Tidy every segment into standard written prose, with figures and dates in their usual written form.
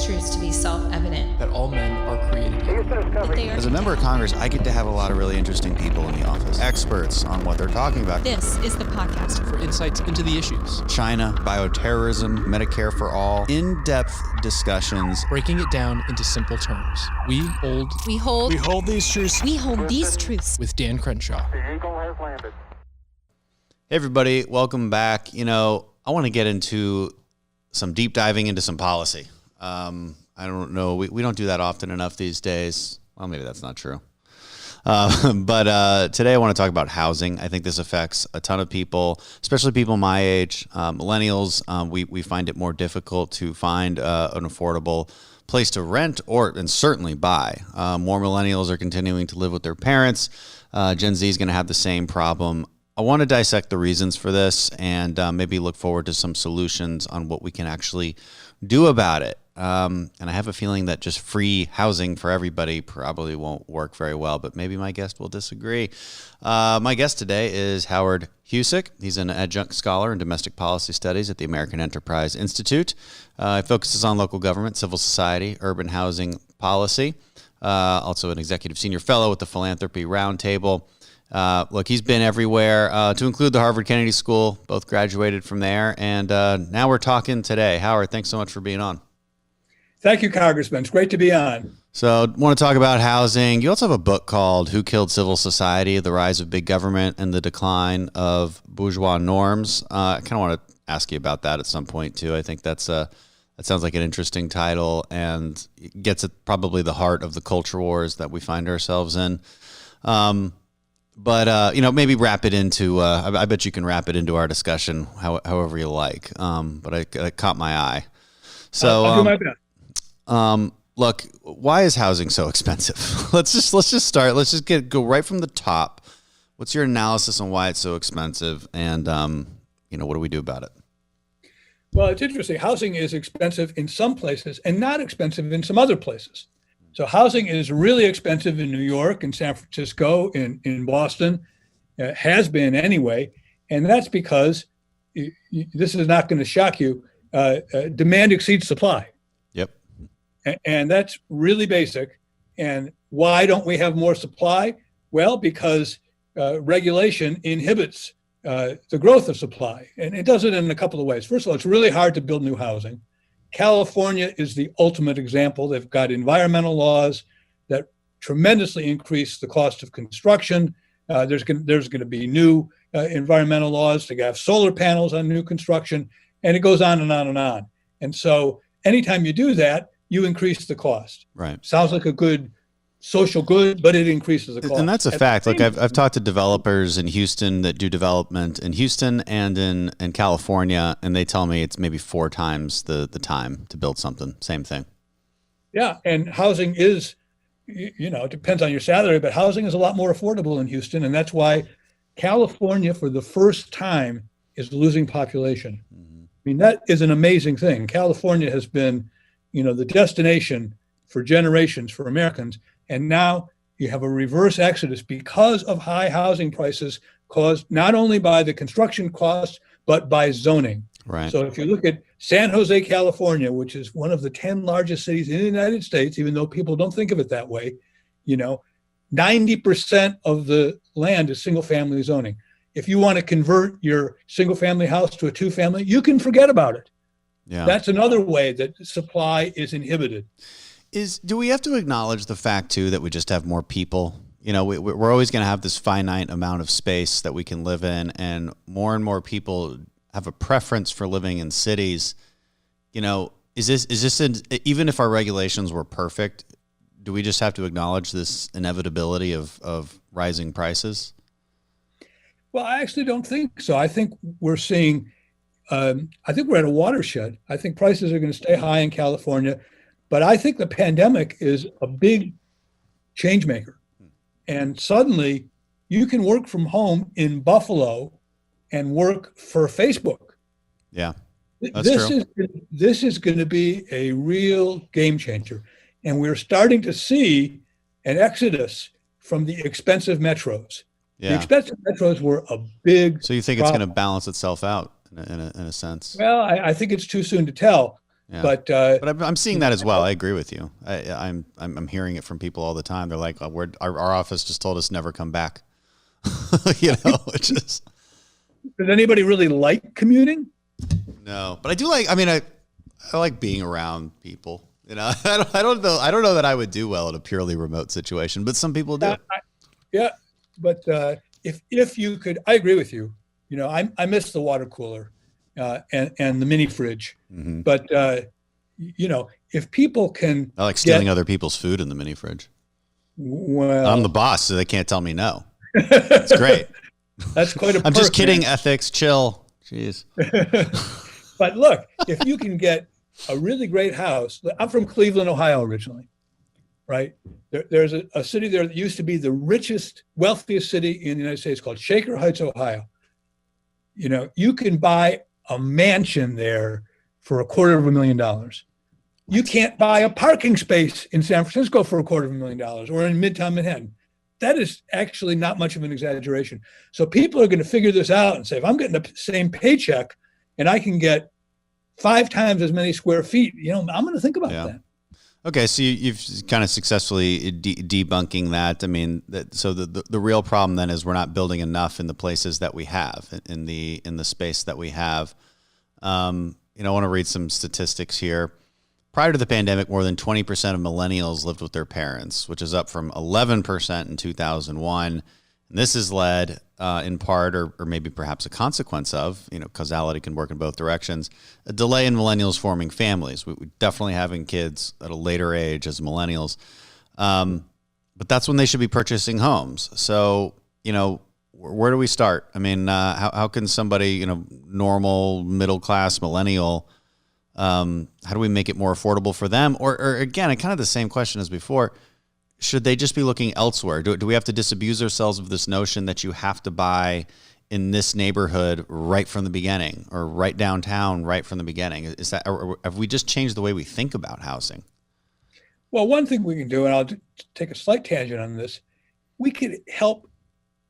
these truths to be self-evident. That all men are created equal. As a member of Congress, I get to have a lot of really interesting people in the office, experts on what they're talking about. This is the podcast For insights into the issues. China, bioterrorism, Medicare for all, in-depth discussions. Breaking it down into simple terms. We hold these truths. We hold these truths. with Dan Crenshaw. Hey everybody, welcome back. I want to get into some deep diving into some policy. I don't know. We don't do that often enough these days. Well, maybe that's not true. But today I want to talk about housing. I think this affects a ton of people, especially people my age, millennials. We find it more difficult to find an affordable place to rent and certainly buy. More millennials are continuing to live with their parents. Gen Z is going to have the same problem. I want to dissect the reasons for this and maybe look forward to some solutions on what we can actually do about it. And I have a feeling that just free housing for everybody probably won't work very well, but maybe my guest will disagree. My guest today is Howard Husock. He's an adjunct scholar in domestic policy studies at the American Enterprise Institute. He focuses on local government, civil society, urban housing policy. Also an executive senior fellow with the Philanthropy Roundtable. Look, he's been everywhere, to include the Harvard Kennedy School. Both graduated from there. And now we're talking today. Howard, thanks so much for being on. Thank you, Congressman. It's great to be on. So I want to talk about housing. You also have a book called Who Killed Civil Society? The Rise of Big Government and the Decline of Bourgeois Norms. I kind of want to ask you about that at some point, too. I think that sounds like an interesting title and gets at probably the heart of the culture wars that we find ourselves in. But maybe wrap it into, I bet you can wrap it into our discussion however you like. But it caught my eye. So I'll do my best. Look, why is housing so expensive? Let's just start. Let's just go right from the top. What's your analysis on why it's so expensive? And, what do we do about it? Well, it's interesting. Housing is expensive in some places and not expensive in some other places. So housing is really expensive in New York and San Francisco, in Boston, has been anyway. And that's because, this is not going to shock you, demand exceeds supply. Yep. And that's really basic. And why don't we have more supply? Well, because regulation inhibits the growth of supply. And it does it in a couple of ways. First of all, it's really hard to build new housing. California is the ultimate example. They've got environmental laws that tremendously increase the cost of construction. There's going to be new environmental laws to have solar panels on new construction, and it goes on and on and on. And so anytime you do that, you increase the cost. Right. Sounds like a good social good, but it increases the cost. And that's a fact. Like I've talked to developers in Houston that do development in Houston and in California, and they tell me it's maybe 4 times the time to build something. Same thing. Yeah, and housing is, it depends on your salary, but housing is a lot more affordable in Houston, and that's why California, for the first time, is losing population. Mm-hmm. I mean, that is an amazing thing. California has been, the destination for generations for Americans. And now you have a reverse exodus because of high housing prices caused not only by the construction costs, but by zoning. Right. So if you look at San Jose, California, which is one of the 10 largest cities in the United States, even though people don't think of it that way, 90% of the land is single family zoning. If you want to convert your single family house to a 2-family, you can forget about it. Yeah. That's another way that supply is inhibited. Do we have to acknowledge the fact, too, that we just have more people? We're always going to have this finite amount of space that we can live in, and more people have a preference for living in cities. Is this even if our regulations were perfect, do we just have to acknowledge this inevitability of rising prices? Well, I actually don't think so. I think we're seeing, I think we're at a watershed. I think prices are going to stay high in California. But I think the pandemic is a big change maker. And suddenly you can work from home in Buffalo and work for Facebook. Yeah, that's true. This is going to be a real game changer. And we're starting to see an exodus from the expensive metros. Yeah. The expensive metros were a big So you think problem. It's going to balance itself out in a sense? Well, I think it's too soon to tell. Yeah. But I'm seeing that as well. I agree with you. I'm hearing it from people all the time. They're like, oh, our office just told us never come back. It's just. Does anybody really like commuting? No, but I do like. I mean, I like being around people. I don't know that I would do well in a purely remote situation, but some people do. But if you could, I agree with you. I miss the water cooler and the mini fridge. Mm-hmm. But if people can, I like stealing other people's food in the mini fridge. Well, I'm the boss, so they can't tell me no. It's great. That's quite a perk. I'm just kidding. Man. Ethics, chill. Jeez. But look, if you can get a really great house. I'm from Cleveland, Ohio originally, right? There's a city there that used to be the richest, wealthiest city in the United States called Shaker Heights, Ohio. You can buy a mansion there for $250,000. You can't buy a parking space in San Francisco for $250,000 or in Midtown Manhattan. That is actually not much of an exaggeration. So people are going to figure this out and say, if I'm getting the same paycheck and I can get 5 times as many square feet, I'm going to think about that. Okay, so you've kind of successfully debunking that. I mean, so the real problem then is we're not building enough in the places that we have, in the space that we have. I want to read some statistics here. Prior to the pandemic, more than 20% of millennials lived with their parents, which is up from 11% in 2001. And this is led in part, or maybe perhaps a consequence of, causality can work in both directions, a delay in millennials forming families. We're definitely having kids at a later age as millennials. But that's when they should be purchasing homes. So, where do we start? I mean, how can somebody, normal, middle-class millennial, how do we make it more affordable for them? Or again, kind of the same question as before, should they just be looking elsewhere? Do we have to disabuse ourselves of this notion that you have to buy in this neighborhood right from the beginning, or right downtown right from the beginning? Is that, or have we just changed the way we think about housing? Well, one thing we can do, and I'll take a slight tangent on this, we could help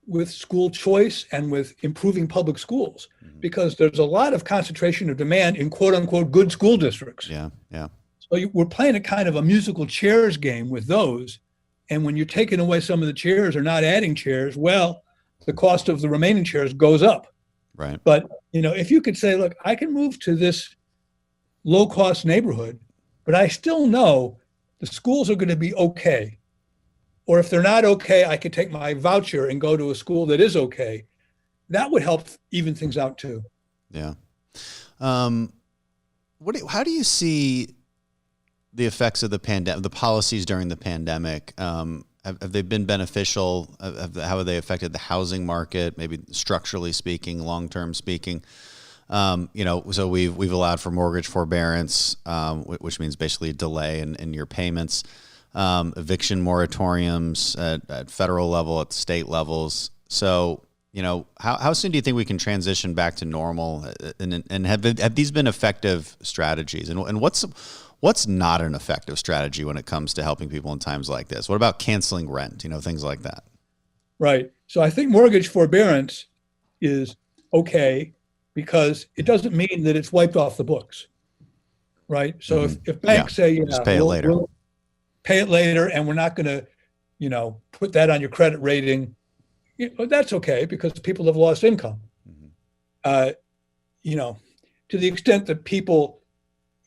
with school choice and with improving public schools, because there's a lot of concentration of demand in quote unquote good school districts. Yeah. So we're playing a kind of a musical chairs game with those. And when you're taking away some of the chairs or not adding chairs, well, the cost of the remaining chairs goes up. Right. But, if you could say, look, I can move to this low cost neighborhood, but I still know the schools are going to be okay. Or if they're not okay, I could take my voucher and go to a school that is okay. That would help even things out too. Yeah. How do you see the effects of the pandemic, the policies during the pandemic? Have they been beneficial? How have they affected the housing market? Maybe structurally speaking, long-term speaking. So we've allowed for mortgage forbearance, which means basically a delay in your payments. Eviction moratoriums at federal level, at state levels. So, how soon do you think we can transition back to normal? And have these been effective strategies? And what's not an effective strategy when it comes to helping people in times like this? What about canceling rent? Things like that. Right. So I think mortgage forbearance is okay because it doesn't mean that it's wiped off the books. Right. So if banks say, just pay it later. We'll pay it later, and we're not going to, put that on your credit rating, that's okay because people have lost income. To the extent that people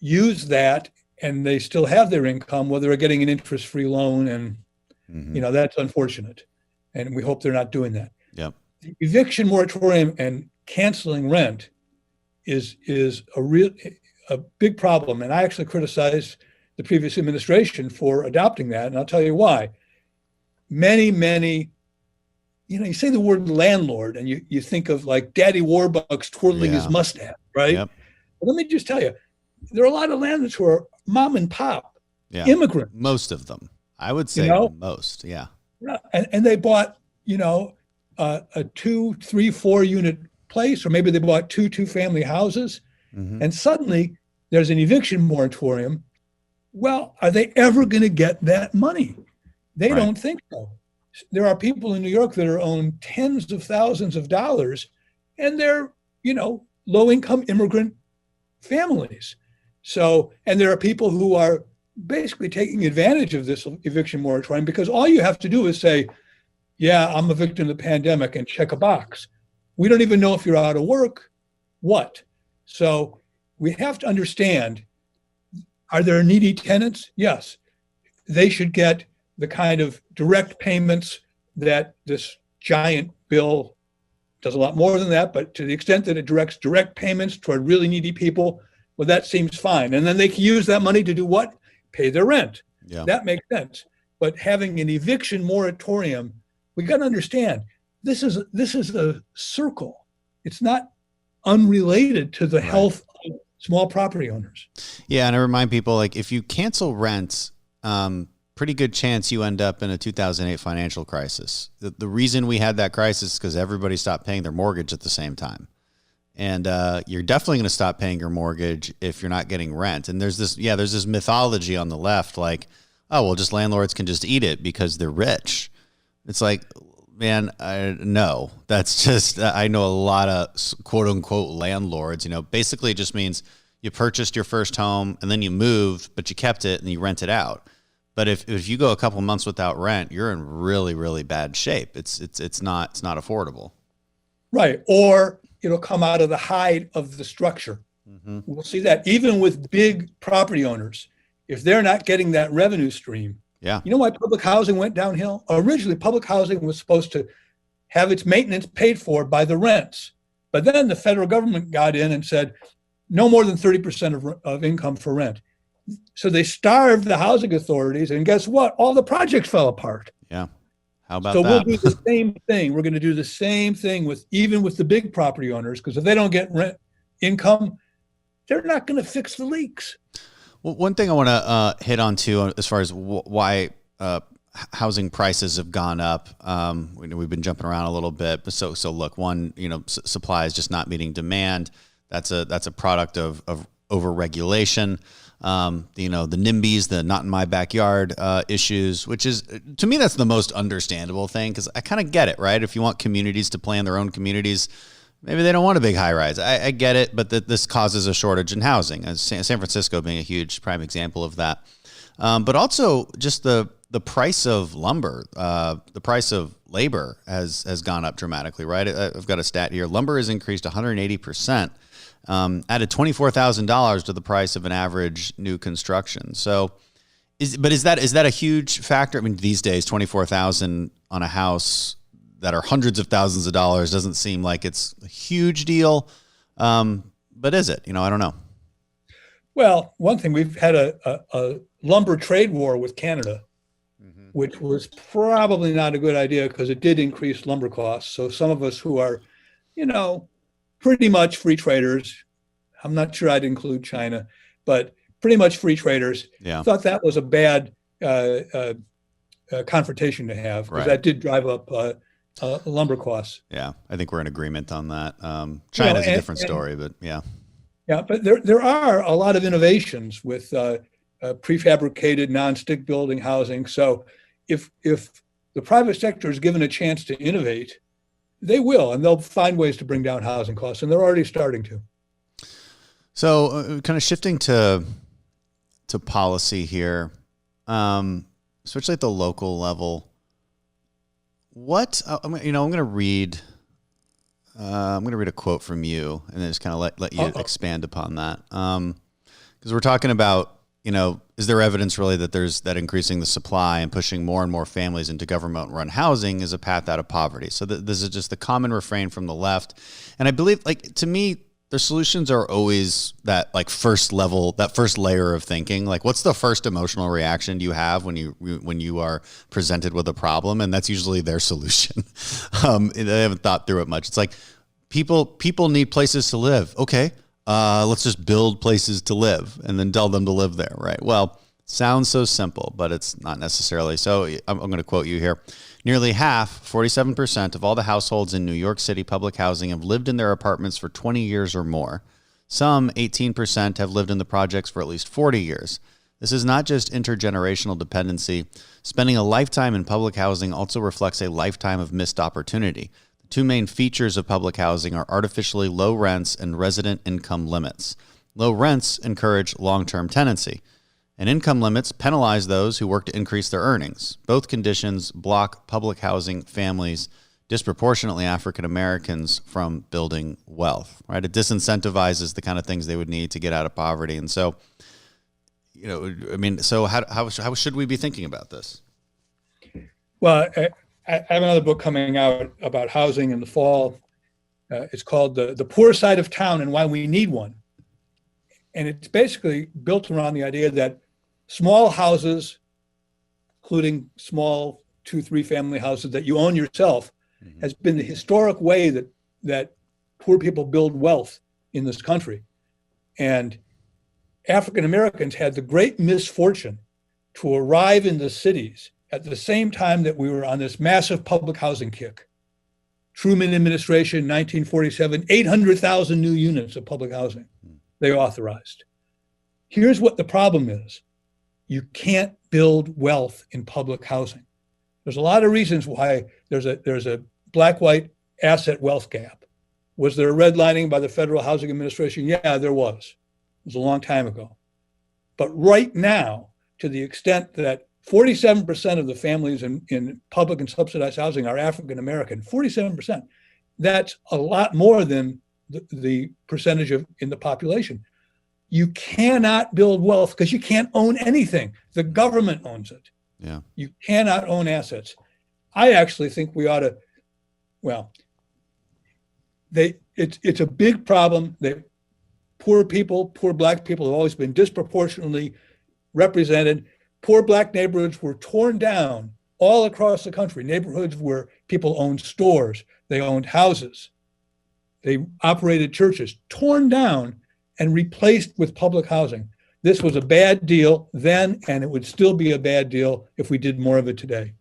use that and they still have their income, well, they're getting an interest-free loan, and that's unfortunate. And we hope they're not doing that. Yep. The eviction moratorium and canceling rent is a big problem. And I actually criticized the previous administration for adopting that. And I'll tell you why. Many, you say the word landlord and you think of like Daddy Warbucks twirling his mustache, right? Yep. But let me just tell you, there are a lot of landlords who are mom and pop, immigrants. Most of them. I would say most, yeah. And they bought, a 2, 3, 4 unit place, or maybe they bought 2 2-family houses. And suddenly there's an eviction moratorium. Well, are they ever going to get that money? They don't think so. There are people in New York that are owed tens of thousands of dollars, and they're, low-income immigrant families. So, and there are people who are basically taking advantage of this eviction moratorium because all you have to do is say, yeah, I'm a victim of the pandemic and check a box. We don't even know if you're out of work, what? So we have to understand, are there needy tenants? Yes. They should get the kind of direct payments that this giant bill does a lot more than that, but to the extent that it directs direct payments toward really needy people, well, that seems fine. And then they can use that money to do what? Pay their rent. Yeah. That makes sense. But having an eviction moratorium, we got to understand, this is a circle. It's not unrelated to the health of small property owners. Yeah, and I remind people, like, if you cancel rent, pretty good chance you end up in a 2008 financial crisis. The reason we had that crisis is because everybody stopped paying their mortgage at the same time. And you're definitely going to stop paying your mortgage if you're not getting rent. And there's this mythology on the left, like, oh, well, just landlords can just eat it because they're rich. It's like, man, no, that's just, I know a lot of quote unquote landlords, basically it just means you purchased your first home and then you moved, but you kept it and you rent it out. But if you go a couple months without rent, you're in really, really bad shape. It's not affordable. Right. Or it'll come out of the hide of the structure. Mm-hmm. We'll see that even with big property owners, if they're not getting that revenue stream. Yeah. You know why public housing went downhill? Originally, public housing was supposed to have its maintenance paid for by the rents. But then the federal government got in and said, no more than 30% of income for rent. So they starved the housing authorities, and guess what? All the projects fell apart. Yeah. How about that? So we'll do the same thing. We're going to do the same thing even with the big property owners, because if they don't get rent income, they're not going to fix the leaks. Well, one thing I want to hit on too, as far as why housing prices have gone up. We've been jumping around a little bit, but so look, one, supply is just not meeting demand. That's a product of overregulation. The NIMBYs, the not in my backyard issues, which is, to me, that's the most understandable thing, because I kind of get it, right? If you want communities to plan their own communities, maybe they don't want a big high rise. I get it, but this causes a shortage in housing. San Francisco being a huge prime example of that. But also just the price of lumber, the price of labor has gone up dramatically, right? I've got a stat here. Lumber has increased 180%. Added $24,000 to the price of an average new construction. So, is that a huge factor? I mean, these days, $24,000 on a house that are hundreds of thousands of dollars doesn't seem like it's a huge deal. But is it? I don't know. Well, one thing, we've had a lumber trade war with Canada, mm-hmm. which was probably not a good idea because it did increase lumber costs. So some of us who are, pretty much free traders, I'm not sure I'd include China, but pretty much free traders, thought that was a bad confrontation to have, because that did drive up lumber costs. Yeah, I think we're in agreement on that. China's a different story, but yeah. Yeah, but there are a lot of innovations with prefabricated non-stick building housing. So if the private sector is given a chance to innovate, they will, and they'll find ways to bring down housing costs, and they're already starting to. So kind of shifting to policy here, especially at the local level, I'm going to read a quote from you, and then just kind of let you expand upon that. Because we're talking about, is there evidence really that increasing the supply and pushing more and more families into government-run housing is a path out of poverty? So this is just the common refrain from the left. And I believe, to me, the solutions are always that first layer of thinking. Like, what's the first emotional reaction you have when you are presented with a problem? And that's usually their solution. They haven't thought through it much. It's like people need places to live. Okay. Let's just build places to live and then tell them to live there, right? Well, sounds so simple, but it's not necessarily. So I'm going to quote you here. Nearly half, 47% of all the households in New York City public housing have lived in their apartments for 20 years or more. Some, 18%, have lived in the projects for at least 40 years. This is not just intergenerational dependency. Spending a lifetime in public housing also reflects a lifetime of missed opportunity. The two main features of public housing are artificially low rents and resident income limits. Low rents encourage long-term tenancy, and income limits penalize those who work to increase their earnings. Both conditions block public housing families, disproportionately African Americans, from building wealth, right? It disincentivizes the kind of things they would need to get out of poverty. And so, so how should we be thinking about this? Well, I have another book coming out about housing in the fall. It's called The Poor Side of Town and Why We Need One. And it's basically built around the idea that small houses, including small 2-3 family houses that you own yourself, has been the historic way that poor people build wealth in this country. And African Americans had the great misfortune to arrive in the cities at the same time that we were on this massive public housing kick. Truman administration, 1947, 800,000 new units of public housing they authorized. Here's what the problem is. You can't build wealth in public housing. There's a lot of reasons why there's a black-white asset wealth gap. Was there a redlining by the Federal Housing Administration? Yeah, there was. It was a long time ago. But right now, to the extent that 47% of the families in public and subsidized housing are African American, 47%, that's a lot more than the percentage in the population. You cannot build wealth because you can't own anything. The government owns it. Yeah. You cannot own assets. I actually think we ought to, it's a big problem that poor black people have always been disproportionately represented. Poor black neighborhoods were torn down all across the country, neighborhoods where people owned stores, they owned houses, they operated churches, torn down and replaced with public housing. This was a bad deal then, and it would still be a bad deal if we did more of it today.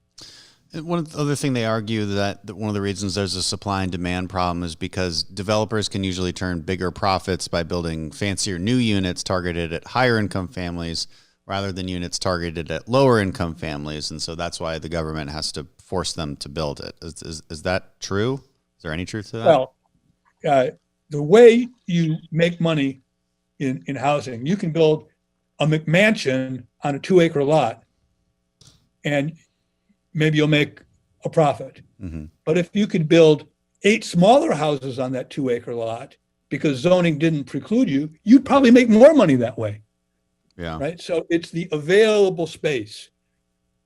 And one other thing they argue that one of the reasons there's a supply and demand problem is because developers can usually turn bigger profits by building fancier new units targeted at higher income families rather than units targeted at lower income families. And so that's why the government has to force them to build it. Is that true? Is there any truth to that? Well, the way you make money in housing, you can build a McMansion on a 2-acre lot and maybe you'll make a profit. Mm-hmm. But if you could build 8 smaller houses on that 2-acre lot because zoning didn't preclude you, you'd probably make more money that way. Yeah. Right. So it's the available space,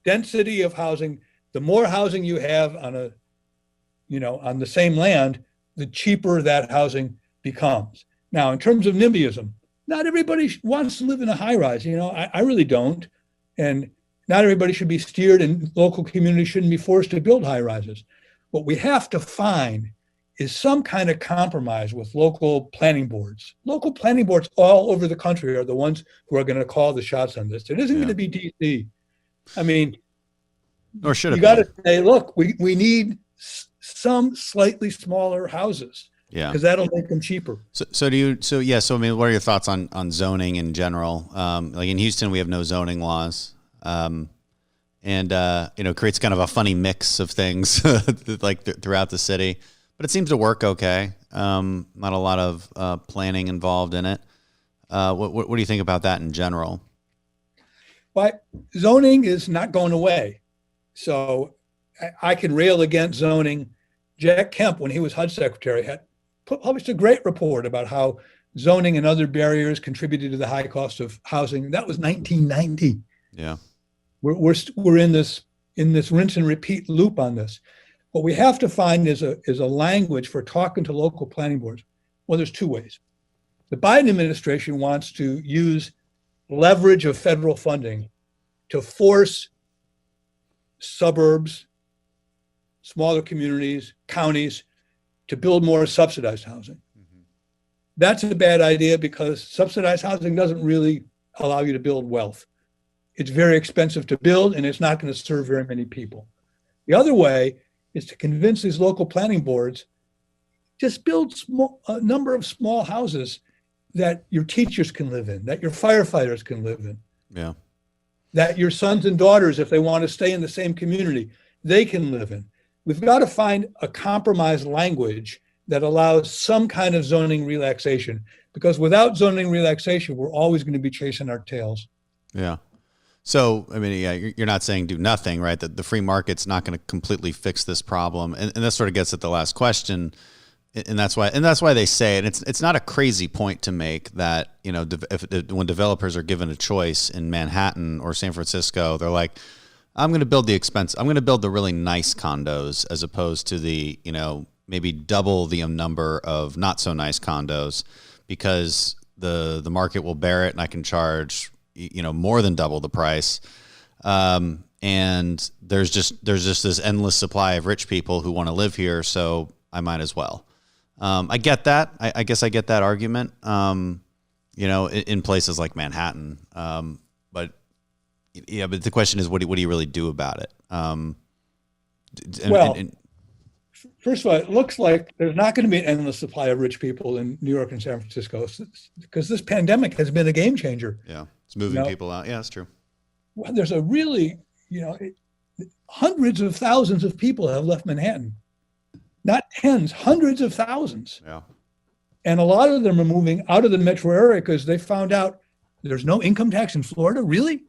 density of housing. The more housing you have on the same land, the cheaper that housing becomes. Now, in terms of NIMBYism, not everybody wants to live in a high rise. I really don't. And not everybody should be steered, and local communities shouldn't be forced to build high rises. What we have to find is some kind of compromise with local planning boards. Local planning boards all over the country are the ones who are going to call the shots on this. It isn't going to be DC. I mean, or should it you got to say, look, we need some slightly smaller houses. Yeah, because that'll make them cheaper. So I mean, what are your thoughts on zoning in general? Like in Houston, we have no zoning laws, and creates kind of a funny mix of things like throughout the city. But it seems to work okay. Not a lot of planning involved in it. What do you think about that in general? Well, zoning is not going away. So I can rail against zoning. Jack Kemp, when he was HUD secretary, had published a great report about how zoning and other barriers contributed to the high cost of housing. That was 1990. Yeah, we're in this rinse and repeat loop on this. What we have to find is a language for talking to local planning boards. Well, there's 2 ways. The Biden administration wants to use leverage of federal funding to force suburbs, smaller communities, counties to build more subsidized housing. Mm-hmm. That's a bad idea because subsidized housing doesn't really allow you to build wealth. It's very expensive to build and it's not going to serve very many people. The other way is to convince these local planning boards, just build a number of small houses that your teachers can live in, that your firefighters can live in. Yeah. That your sons and daughters, if they want to stay in the same community, they can live in. We've got to find a compromise language that allows some kind of zoning relaxation, because without zoning relaxation, we're always going to be chasing our tails. Yeah. So, I mean, yeah, you're not saying do nothing, right? That the free market's not going to completely fix this problem. And that sort of gets at the last question. And that's why they say it. It's not a crazy point to make that, you know, when developers are given a choice in Manhattan or San Francisco, they're like, I'm going to build the really nice condos as opposed to the, you know, maybe double the number of not so nice condos, because the market will bear it and I can charge, you know, more than double the price. And there's just this endless supply of rich people who want to live here. So I might as well. I get that. I guess I get that argument, you know, in places like Manhattan. But the question is, what do you really do about it? First of all, it looks like there's not going to be an endless supply of rich people in New York and San Francisco, because this pandemic has been a game changer. Yeah, it's moving people out. Yeah, that's true. Well, there's a really, you know, hundreds of thousands of people have left Manhattan. Not tens, hundreds of thousands. Yeah. And a lot of them are moving out of the metro area because they found out there's no income tax in Florida, really?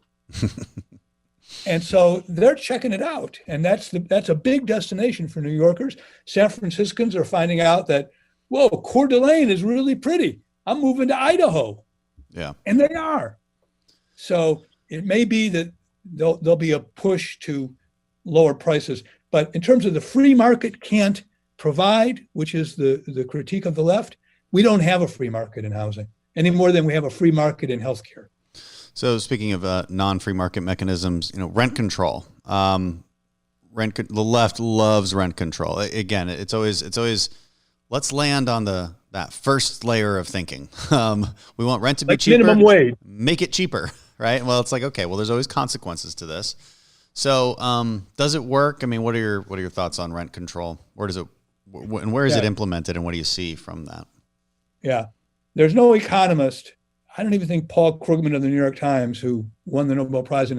And so they're checking it out. And that's a big destination for New Yorkers. San Franciscans are finding out that, whoa, Coeur d'Alene is really pretty. I'm moving to Idaho. Yeah. And they are. So it may be that there'll be a push to lower prices. But in terms of the free market can't provide, which is the critique of the left, we don't have a free market in housing any more than we have a free market in healthcare. So speaking of non-free market mechanisms, you know, rent control. The left loves rent control. Again, it's always let's land on that first layer of thinking. We want rent to be cheaper. Minimum wage. Make it cheaper, right? Well, it's like, okay, well, there's always consequences to this. So does it work? I mean, what are your thoughts on rent control? Where is it implemented, and what do you see from that? Yeah, there's no economist. I don't even think Paul Krugman of the New York Times, who won the Nobel Prize in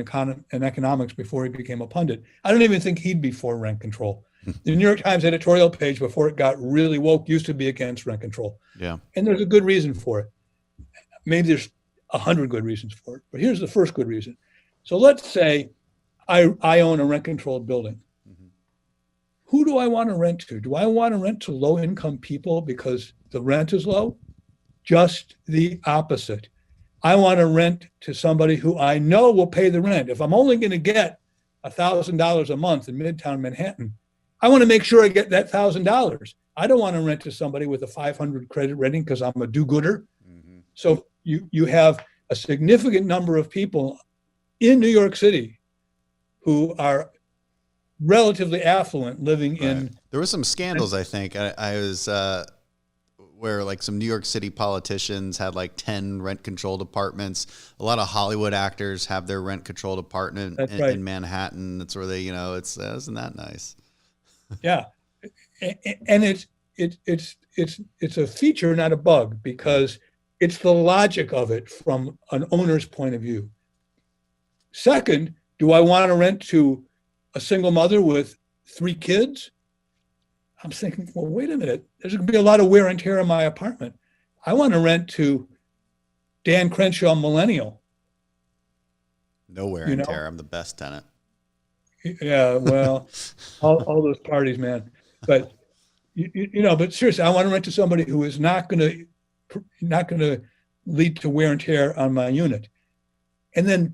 economics before he became a pundit, I don't even think he'd be for rent control. The New York Times editorial page before it got really woke used to be against rent control. Yeah. And there's a good reason for it. Maybe there's 100 good reasons for it, but here's the first good reason. So let's say I own a rent-controlled building. Mm-hmm. Who do I want to rent to? Do I want to rent to low-income people because the rent is low? Just the opposite. I want to rent to somebody who I know will pay the rent. If I'm only going to get $1,000 a month in Midtown Manhattan, I want to make sure I get that $1,000. I don't want to rent to somebody with a 500 credit rating because I'm a do-gooder. Mm-hmm. So you have a significant number of people in New York City who are relatively affluent living in. There were some scandals, I think. I was where like some New York City politicians had like 10 rent-controlled apartments. A lot of Hollywood actors have their rent-controlled apartment in Manhattan. That's where they, you know, isn't that nice? Yeah, and it's a feature, not a bug, because it's the logic of it from an owner's point of view. Second, do I want to rent to a single mother with 3 kids? I'm thinking, well, wait a minute. There's going to be a lot of wear and tear in my apartment. I want to rent to Dan Crenshaw, millennial. No wear and tear. I'm the best tenant. Yeah, well, all those parties, man. But but seriously, I want to rent to somebody who is not going to lead to wear and tear on my unit. And then,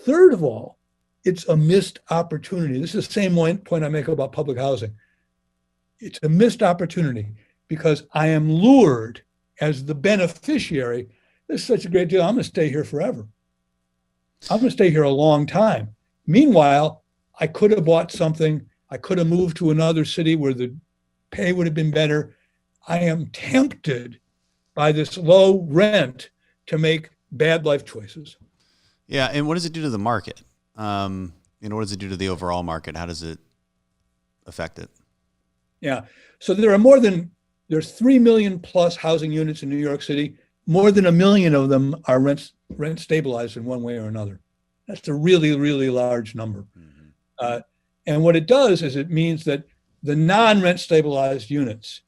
third of all, it's a missed opportunity. This is the same point I make about public housing. It's a missed opportunity because I am lured as the beneficiary. This is such a great deal. I'm going to stay here forever. I'm going to stay here a long time. Meanwhile, I could have bought something. I could have moved to another city where the pay would have been better. I am tempted by this low rent to make bad life choices. Yeah, and what does it do to the market? What does it do to the overall market? How does it affect it? Yeah. So there's 3 million plus housing units in New York City. More than 1 million of them are rent stabilized in one way or another. That's a really, really large number. Mm-hmm. And what it does is it means that the non-rent stabilized units,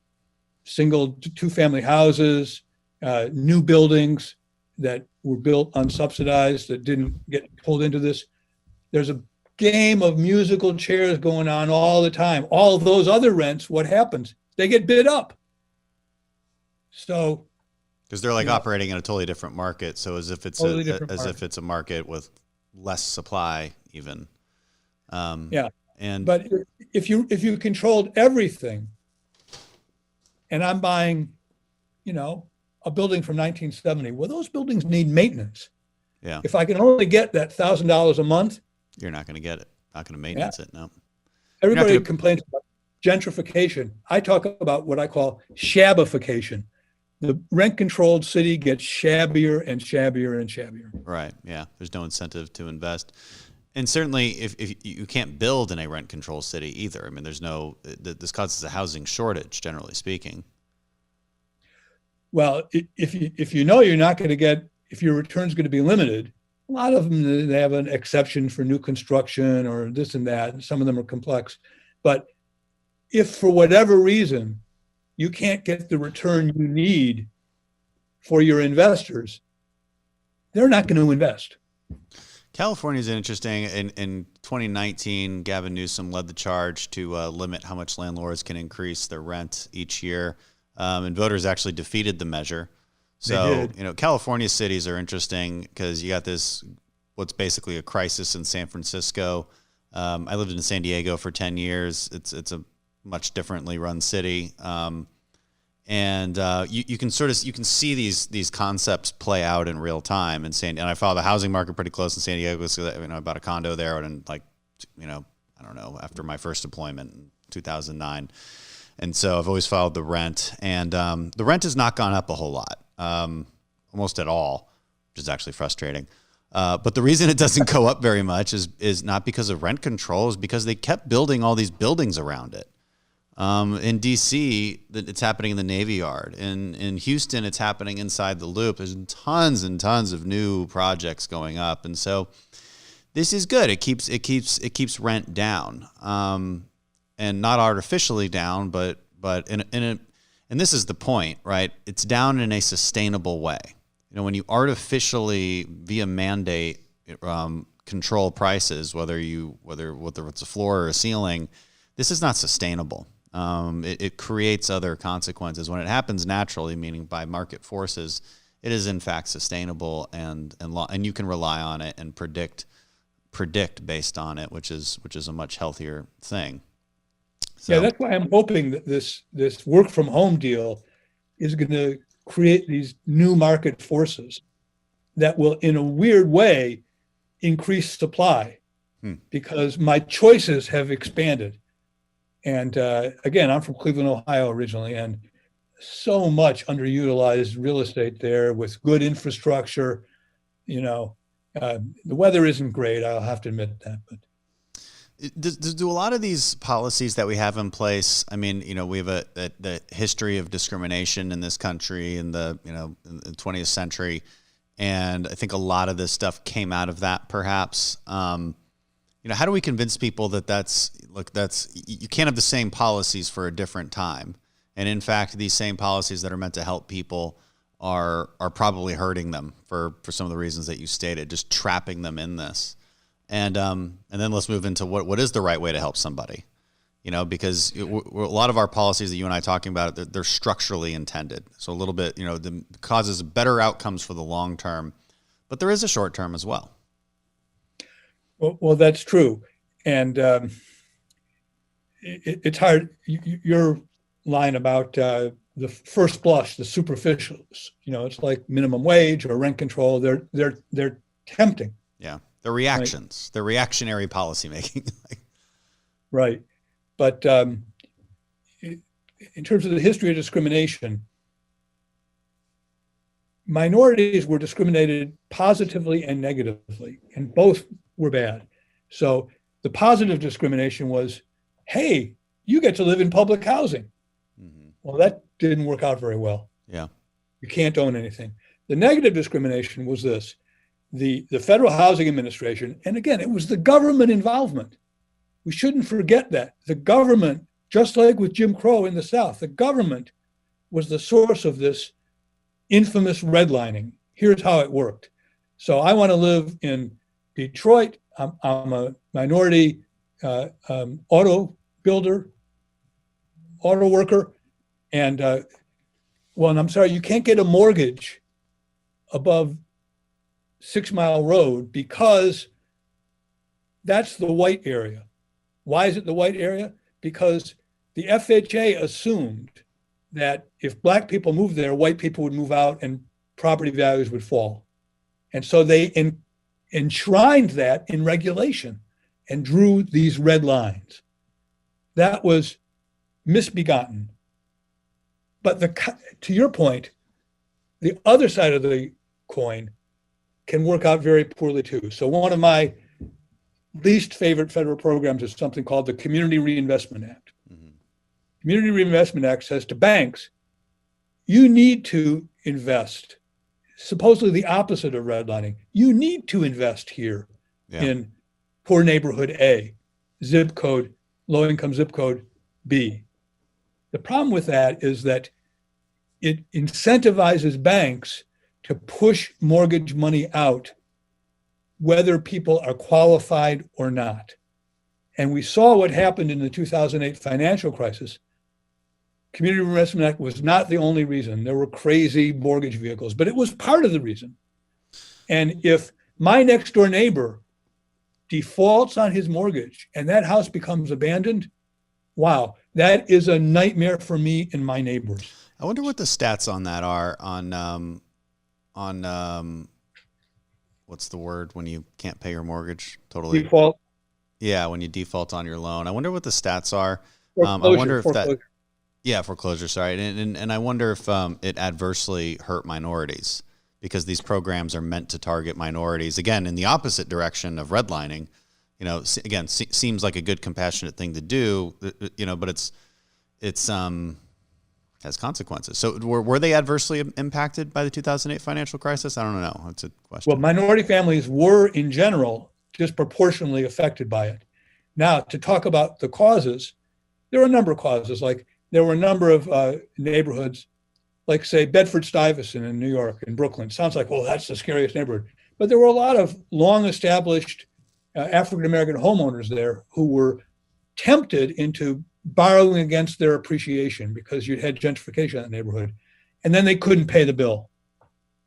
single 2-family houses, new buildings that were built unsubsidized that didn't get pulled into this. There's a game of musical chairs going on all the time. All of those other rents, what happens? They get bid up. So, because they're like operating in a totally different market. So as if it's if it's a market with less supply, even. But if you controlled everything, and I'm buying, a building from 1970, well, those buildings need maintenance. Yeah. If I can only get that $1,000 a month, you're not going to get it. Not going to maintenance it. No. Everybody complains about gentrification. I talk about what I call shabbification. The rent-controlled city gets shabbier and shabbier and shabbier. Right. Yeah. There's no incentive to invest. And certainly if you can't build in a rent-controlled city either. I mean, this causes a housing shortage, generally speaking. Well, if you know you're not going to get, if your return's going to be limited, a lot of them, they have an exception for new construction or this and that. And some of them are complex. But if for whatever reason you can't get the return you need for your investors, they're not going to invest. California is interesting. In 2019, Gavin Newsom led the charge to limit how much landlords can increase their rent each year. And voters actually defeated the measure. So, California cities are interesting because you got what's basically a crisis in San Francisco. I lived in San Diego for 10 years. It's a much differently run city. And you can see these concepts play out in real time and I follow the housing market pretty close in San Diego. So I bought a condo there and I don't know, after my first deployment in 2009. And so I've always followed the rent, and the rent has not gone up a whole lot, almost at all, which is actually frustrating. But the reason it doesn't go up very much is not because of rent control, is because they kept building all these buildings around it. In DC, it's happening in the Navy Yard. In Houston, it's happening inside the Loop. There's tons and tons of new projects going up, and so this is good. It keeps rent down. And not artificially down, but and this is the point, right? It's down in a sustainable way. When you artificially via mandate control prices, whether it's a floor or a ceiling, this is not sustainable. It creates other consequences. When it happens naturally, meaning by market forces, it is in fact sustainable and you can rely on it and predict based on it, which is a much healthier thing. So. Yeah, that's why I'm hoping that this work from home deal is going to create these new market forces that will, in a weird way, increase supply because my choices have expanded. And again, I'm from Cleveland, Ohio originally, and so much underutilized real estate there with good infrastructure. The weather isn't great, I'll have to admit that, but. Do a lot of these policies that we have in place? I mean, we have the history of discrimination in this country in the 20th century, and I think a lot of this stuff came out of that. Perhaps, how do we convince people that's you can't have the same policies for a different time, and in fact, these same policies that are meant to help people are probably hurting them for some of the reasons that you stated, just trapping them in this. And then let's move into what is the right way to help somebody, because a lot of our policies that you and I are talking about, they're structurally intended. So a little bit, the causes better outcomes for the long term, but there is a short term as well. Well, that's true. And it's hard. Your line about the first blush, the superficials, it's like minimum wage or rent control. They're tempting. Yeah. The reactions, the reactionary policymaking. Right. But in terms of the history of discrimination, minorities were discriminated positively and negatively, and both were bad. So the positive discrimination was, hey, you get to live in public housing. Mm-hmm. Well, that didn't work out very well. Yeah. You can't own anything. The negative discrimination was this. The Federal Housing Administration, and again, it was the government involvement. We shouldn't forget that. The government, just like with Jim Crow in the South, the government was the source of this infamous redlining. Here's how it worked. So I want to live in Detroit. I'm a minority auto builder, auto worker. And, well, I'm sorry, you can't get a mortgage above 6 Mile Road because that's the white area. Why is it the white area? Because the FHA assumed that if black people moved there, white people would move out and property values would fall. And so they enshrined that in regulation and drew these red lines. That was misbegotten. But to your point, the other side of the coin can work out very poorly too. So one of my least favorite federal programs is something called the Community Reinvestment Act. Mm-hmm. Community Reinvestment Act says to banks, you need to invest, supposedly the opposite of redlining. You need to invest here in poor neighborhood A, zip code, low income zip code B. The problem with that is that it incentivizes banks to push mortgage money out, whether people are qualified or not. And we saw what happened in the 2008 financial crisis. Community Reinvestment Act was not the only reason. There were crazy mortgage vehicles, but it was part of the reason. And if my next door neighbor defaults on his mortgage and that house becomes abandoned, wow, that is a nightmare for me and my neighbors. I wonder what the stats on that are on what's the word when you can't pay your mortgage totally? Default. Yeah, when you default on your loan. I wonder what the stats are. I wonder if foreclosure. Foreclosure, sorry. And I wonder if it adversely hurt minorities because these programs are meant to target minorities. Again, in the opposite direction of redlining, again, seems like a good compassionate thing to do, but it's has consequences. So were they adversely impacted by the 2008 financial crisis? I don't know. That's a question. Well, minority families were in general disproportionately affected by it. Now, to talk about the causes, there are a number of causes. Like there were a number of neighborhoods, like say Bedford-Stuyvesant in New York and Brooklyn. Sounds like, well, that's the scariest neighborhood. But there were a lot of long-established African-American homeowners there who were tempted into borrowing against their appreciation because you'd had gentrification in that neighborhood. And then they couldn't pay the bill.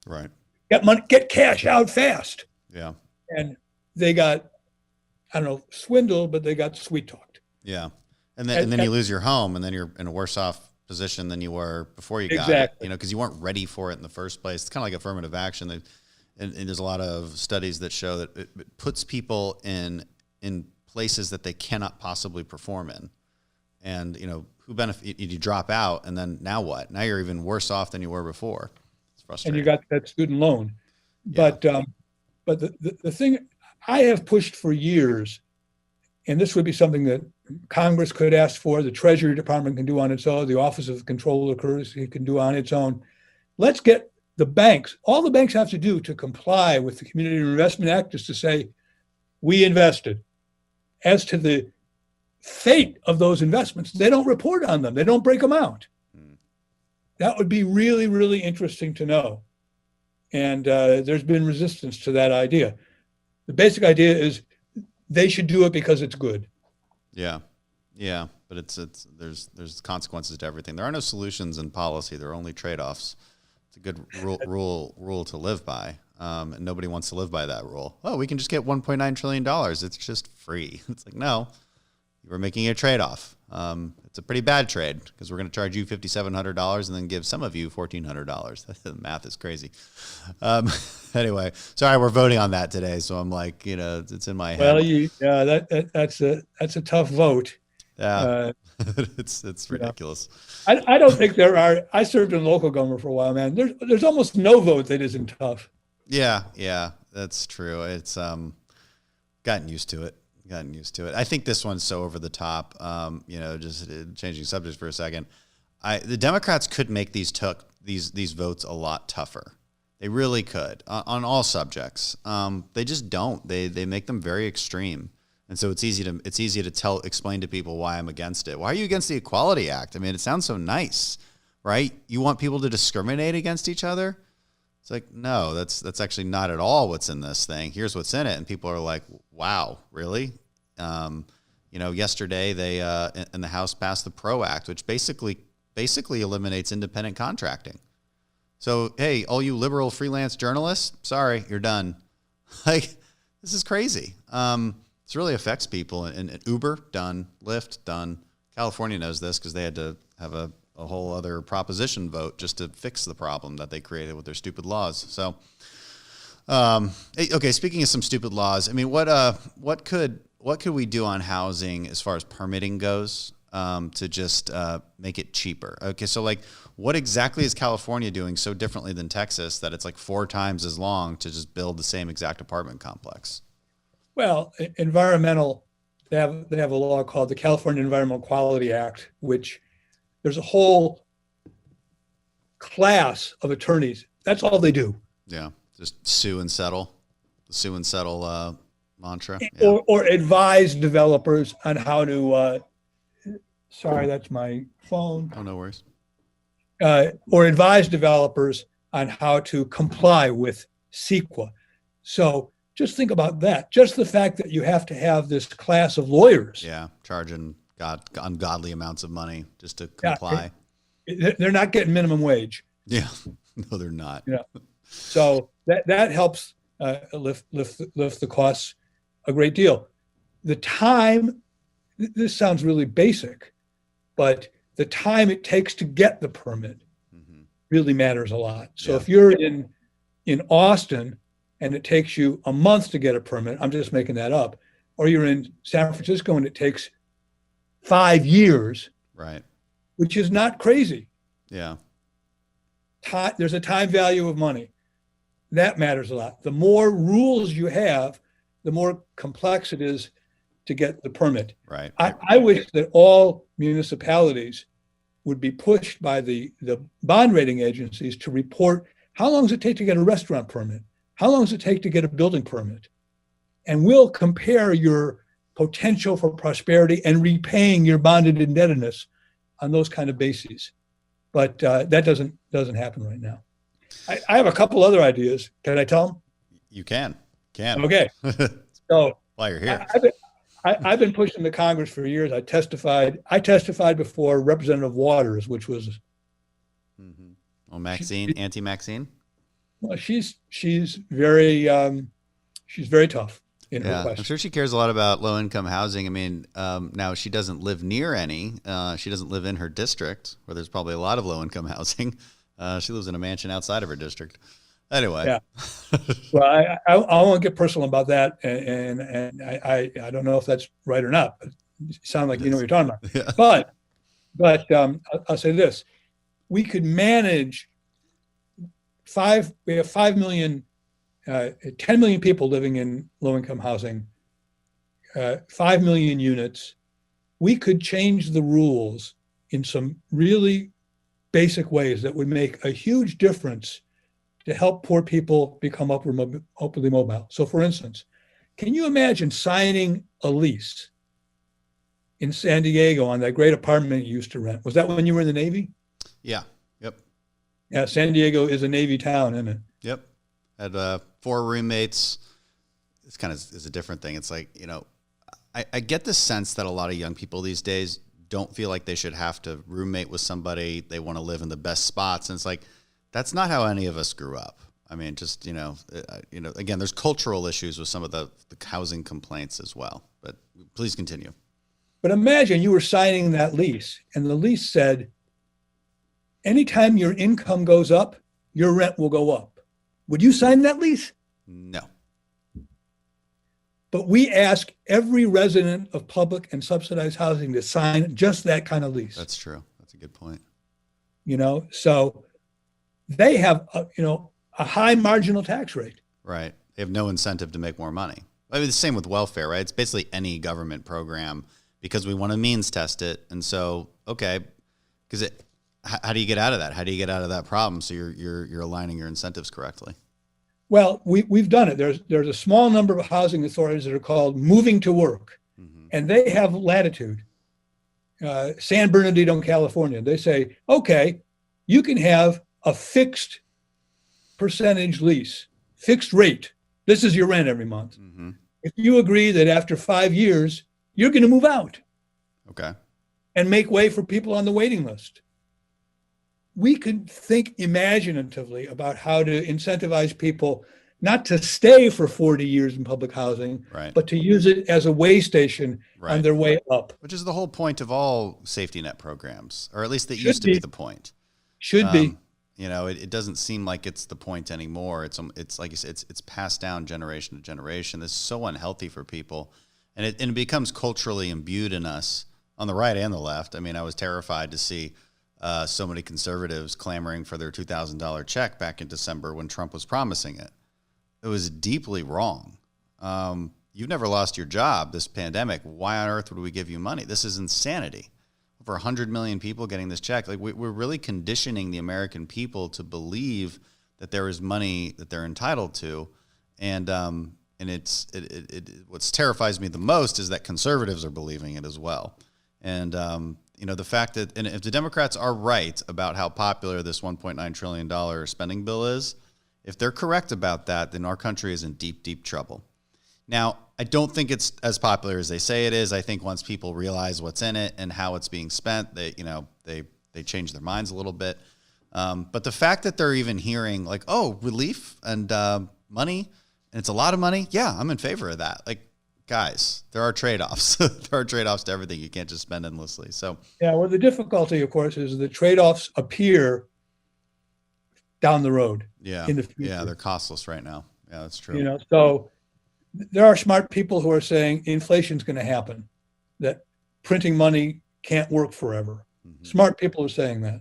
Right. Get money, get cash out fast. Yeah. And they got, I don't know, swindled, but they got sweet talked. Yeah. And then you lose your home and then you're in a worse off position than you were before you got it, because you weren't ready for it in the first place. It's kind of like affirmative action. And there's a lot of studies that show that it puts people in places that they cannot possibly perform in. And, who benefit? You drop out, and then now what? Now you're even worse off than you were before. It's frustrating. And you got that student loan. Yeah. But the thing I have pushed for years, and this would be something that Congress could ask for, the Treasury Department can do on its own, the Office of the Comptroller can do on its own. Let's get the banks, all the banks have to do to comply with the Community Reinvestment Act is to say, we invested. As to the fate of those investments, they don't report on them. They don't break them out. That would be really, really interesting to know. And there's been resistance to that idea. The basic idea is they should do it because it's good. Yeah. Yeah. But there's consequences to everything. There are no solutions in policy. There are only trade-offs. It's a good rule to live by. And nobody wants to live by that rule. Oh, we can just get $1.9 trillion. It's just free. It's like, no. We're making a trade-off. It's a pretty bad trade because we're going to charge you $5,700 and then give some of you $1,400. The math is crazy. Anyway, sorry, we're voting on that today, so I'm like, it's in my head. Well, that's a tough vote. Yeah, it's ridiculous. I don't think there are. I served in local government for a while, man. There's almost no vote that isn't tough. Yeah, that's true. It's gotten used to it. I think this one's so over the top. Just changing subjects for a second. The Democrats could make these votes a lot tougher. They really could on all subjects. They just don't. They make them very extreme, and so it's easy to explain to people why I'm against it. Why are you against the Equality Act? I mean, it sounds so nice. right? You want people to discriminate against each other? It's like, no, that's actually not at all what's in this thing. Here's what's in it. And people are like, wow, really? Yesterday they in the House passed the PRO Act, which basically eliminates independent contracting. So, hey, all you liberal freelance journalists, sorry, you're done. Like, this is crazy. This really affects people. And Uber, done. Lyft, done. California knows this because they had to have a whole other proposition vote just to fix the problem that they created with their stupid laws. So, okay, speaking of some stupid laws, I mean, what could we do on housing as far as permitting goes to just make it cheaper? Okay, so like, what exactly is California doing so differently than Texas that it's like 4 times as long to just build the same exact apartment complex? Well, environmental, they have a law called the California Environmental Quality Act, which there's a whole class of attorneys. That's all they do. Yeah, just sue and settle. The sue and settle mantra. Yeah. Or advise developers on how to, sorry, that's my phone. Oh, no worries. Or advise developers on how to comply with CEQA. So just think about that. Just the fact that you have to have this class of lawyers. Yeah, charging ungodly amounts of money just to comply. Yeah, they're not getting minimum wage. Yeah, no, they're not. Yeah, so that helps lift the costs a great deal. The time, this sounds really basic, but the time it takes to get the permit really matters a lot. So if you're in Austin and it takes you a month to get a permit, I'm just making that up, or you're in San Francisco and it takes 5 years, right? Which is not crazy. Yeah. There's a time value of money. That matters a lot. The more rules you have, the more complex it is to get the permit. Right. I wish that all municipalities would be pushed by the bond rating agencies to report how long does it take to get a restaurant permit? How long does it take to get a building permit? And we'll compare your potential for prosperity and repaying your bonded indebtedness on those kind of bases. But that doesn't happen right now. I have a couple other ideas. Can I tell them? You can. Okay. So while you're here, I've been pushing the Congress for years. I testified before Representative Waters, which was. Oh, Maxine, Auntie Maxine. Well, she's very tough in her question. I'm sure she cares a lot about low-income housing. I mean, now she doesn't live near any. She doesn't live in her district, where there's probably a lot of low-income housing. She lives in a mansion outside of her district. Anyway. Yeah. Well, I won't get personal about that, and I don't know if that's right or not. But you sound like you know what you're talking about. Yeah. But I'll say this: we could manage we have 5 million, 10 million people living in low-income housing, 5 million units. We could change the rules in some really basic ways that would make a huge difference to help poor people become upwardly mobile. So for instance, can you imagine signing a lease in San Diego on that great apartment you used to rent? Was that when you were in the Navy? Yeah. Yep. Yeah, San Diego is a Navy town, isn't it? Yep. Had 4 roommates. It's kind of is a different thing. It's like, I get the sense that a lot of young people these days don't feel like they should have to roommate with somebody. They want to live in the best spots. And it's like, that's not how any of us grew up. I mean, just, again, there's cultural issues with some of the housing complaints as well, but please continue. But imagine you were signing that lease and the lease said, anytime your income goes up, your rent will go up. Would you sign that lease? No. But we ask every resident of public and subsidized housing to sign just that kind of lease. That's true. That's a good point. So they have, a high marginal tax rate. Right. They have no incentive to make more money. I mean, the same with welfare, right? It's basically any government program because we want to means test it. And so, okay, because how do you get out of that? How do you get out of that problem so you're aligning your incentives correctly? Well, we've done it. There's a small number of housing authorities that are called moving to work, and they have latitude. San Bernardino, California, they say, okay, You can have a fixed percentage lease, fixed rate. This is your rent every month. Mm-hmm. If you agree that after 5 years, you're going to move out Okay. and make way for people on the waiting list. We could think imaginatively about how to incentivize people not to stay for 40 years in public housing, Right. but to use it as a way station on Right. their way up. Which is the whole point of all safety net programs, or at least that Should used to be be. the point. Should be. You know, it doesn't seem like it's the point anymore. It's like you said, it's passed down generation to generation. This is so unhealthy for people, and it becomes culturally imbued in us on the right and the left. I mean, I was terrified to see so many conservatives clamoring for their $2,000 check back in December when Trump was promising it. It was deeply wrong. You've never lost your job this pandemic. Why on earth would we give you money? This is insanity. Over 100 million people getting this check. Like we're really conditioning the American people to believe that there is money that they're entitled to, and what terrifies me the most is that conservatives are believing it as well. And you know, the fact that, and if the Democrats are right about how popular this $1.9 trillion spending bill is, if they're correct about that, then our country is in deep, deep trouble. Now, I don't think it's as popular as they say it is. I think once people realize what's in it and how it's being spent, they change their minds a little bit. But the fact that they're even hearing like, oh, relief and money, and it's a lot of money, yeah, I'm in favor of that. Like, guys, there are trade-offs. There are trade-offs to everything. You can't just spend endlessly. So Yeah, well, the difficulty, of course, is the trade-offs appear down the road. yeah, In the future. yeah, they're costless right now. Yeah, that's true. You know, so there are smart people who are saying inflation's going to happen, that printing money can't work forever. Mm-hmm. Smart people are saying that.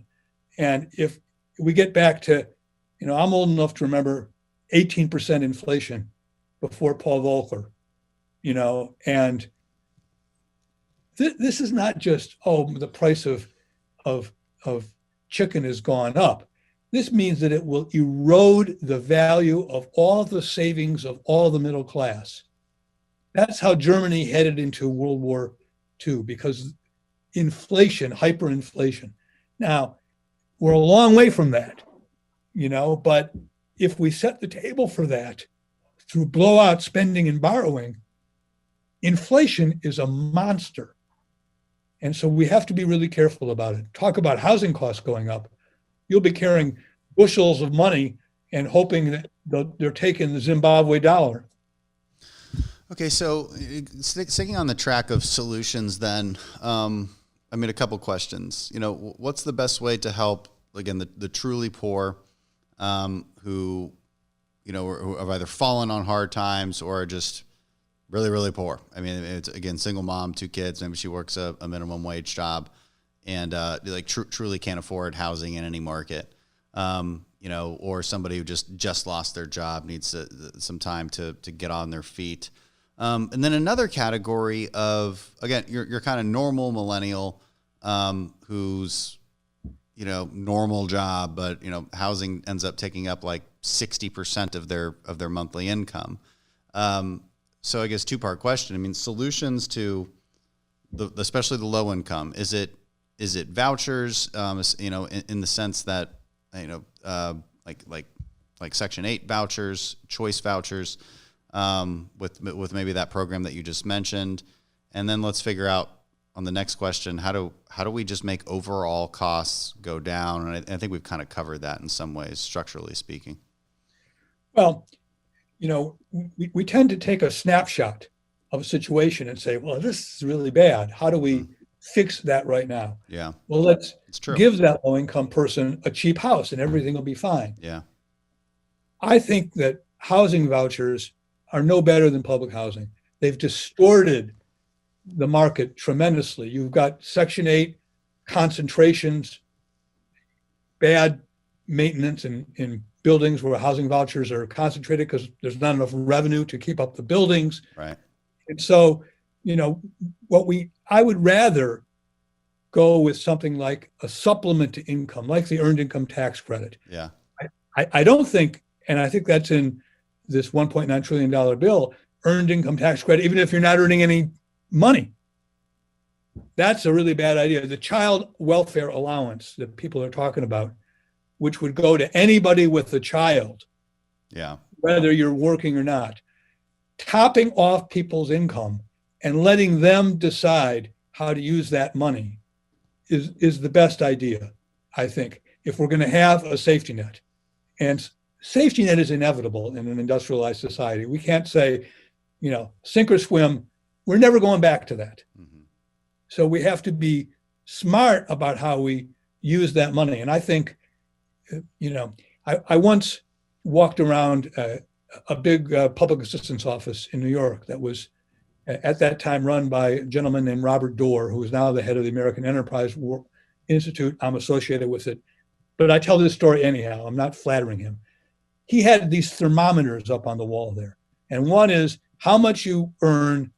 And if we get back to, you know, I'm old enough to remember 18% inflation before Paul Volcker, you know, and this is not just, oh, the price of chicken has gone up. This means that it will erode the value of all the savings of all the middle class. That's how Germany headed into World War II, because inflation, hyperinflation. Now, we're a long way from that, you know, but if we set the table for that through blowout spending and borrowing, inflation is a monster. And so we have to be really careful about it. Talk about housing costs going up. You'll be carrying bushels of money and hoping that they're taking the Zimbabwe dollar. Okay, so sticking on the track of solutions then, I mean, a couple questions. You know, what's the best way to help, again, the truly poor who, you know, who have either fallen on hard times or are just really, really poor? I mean, it's, again, single mom, 2 kids, maybe she works a minimum wage job and truly can't afford housing in any market. You know, or somebody who just lost their job, needs some time to get on their feet. And then another category of, again, your kind of normal millennial who's, you know, normal job, but, you know, housing ends up taking up like 60% of their monthly income. So I guess 2-part question. I mean, solutions to especially the low income. Is it vouchers? You know, in the sense that, you know, like Section 8 vouchers, choice vouchers, with maybe that program that you just mentioned, and then let's figure out on the next question, how do we just make overall costs go down? And I think we've kind of covered that in some ways, structurally speaking. Well, you know, we tend to take a snapshot of a situation and say, well, this is really bad. How do we fix that right now? Yeah. Well, let's It's true. give that low income person a cheap house and everything will be fine. Yeah. I think that housing vouchers are no better than public housing. They've distorted the market tremendously. You've got Section 8 concentrations, bad maintenance in buildings where housing vouchers are concentrated because there's not enough revenue to keep up the buildings. Right. And so, you know, I would rather go with something like a supplement to income, like the earned income tax credit. Yeah. I don't think, and I think that's in this $1.9 trillion bill, earned income tax credit, even if you're not earning any money. That's a really bad idea. The child welfare allowance that people are talking about, which would go to anybody with a child, Yeah. whether you're working or not, topping off people's income and letting them decide how to use that money is the best idea, I think, if we're going to have a safety net. And safety net is inevitable in an industrialized society. We can't say, sink or swim. We're never going back to that. Mm-hmm. So we have to be smart about how we use that money. And I think, I once walked around a big public assistance office in New York that was at that time run by a gentleman named Robert Dorr, who is now the head of the American Enterprise Institute. I'm associated with it. But I tell this story anyhow. I'm not flattering him. He had these thermometers up on the wall there. And one is how much you earn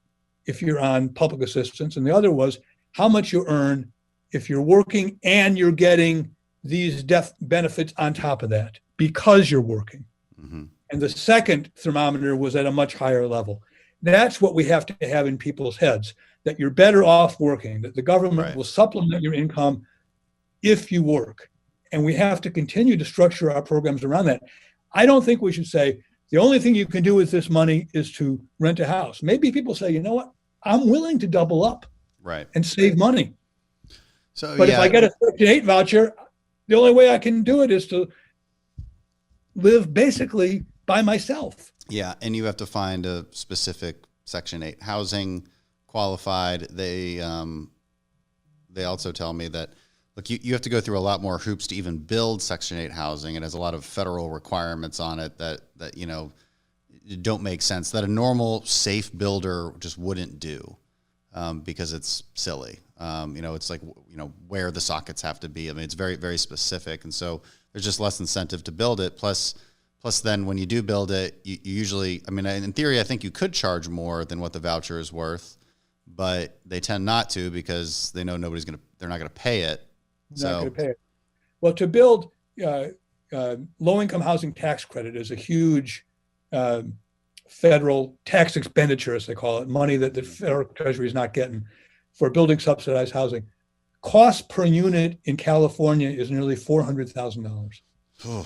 if you're on public assistance. And the other was how much you earn if you're working and you're getting these death benefits on top of that because you're working. Mm-hmm. And the second thermometer was at a much higher level. That's what we have to have in people's heads, that you're better off working, that the government will supplement your income if you work. And we have to continue to structure our programs around that. I don't think we should say, the only thing you can do with this money is to rent a house. Maybe people say, you know what, I'm willing to double up and save money. But if I get a Section 8 voucher, the only way I can do it is to live basically by myself. Yeah, and you have to find a specific Section 8 housing qualified. They also tell me that, look, you have to go through a lot more hoops to even build Section 8 housing. It has a lot of federal requirements on it that don't make sense, that a normal safe builder just wouldn't do because it's silly. It's like, where the sockets have to be. I mean, it's very, very specific. And so there's just less incentive to build it. Plus then when you do build it, you usually, in theory, I think you could charge more than what the voucher is worth, but they tend not to because they know they're not going to pay it. Not going to pay it. Well, to build low-income housing tax credit is a huge federal tax expenditure, as they call it, money that the federal treasury is not getting for building subsidized housing. Cost per unit in California is nearly $400,000.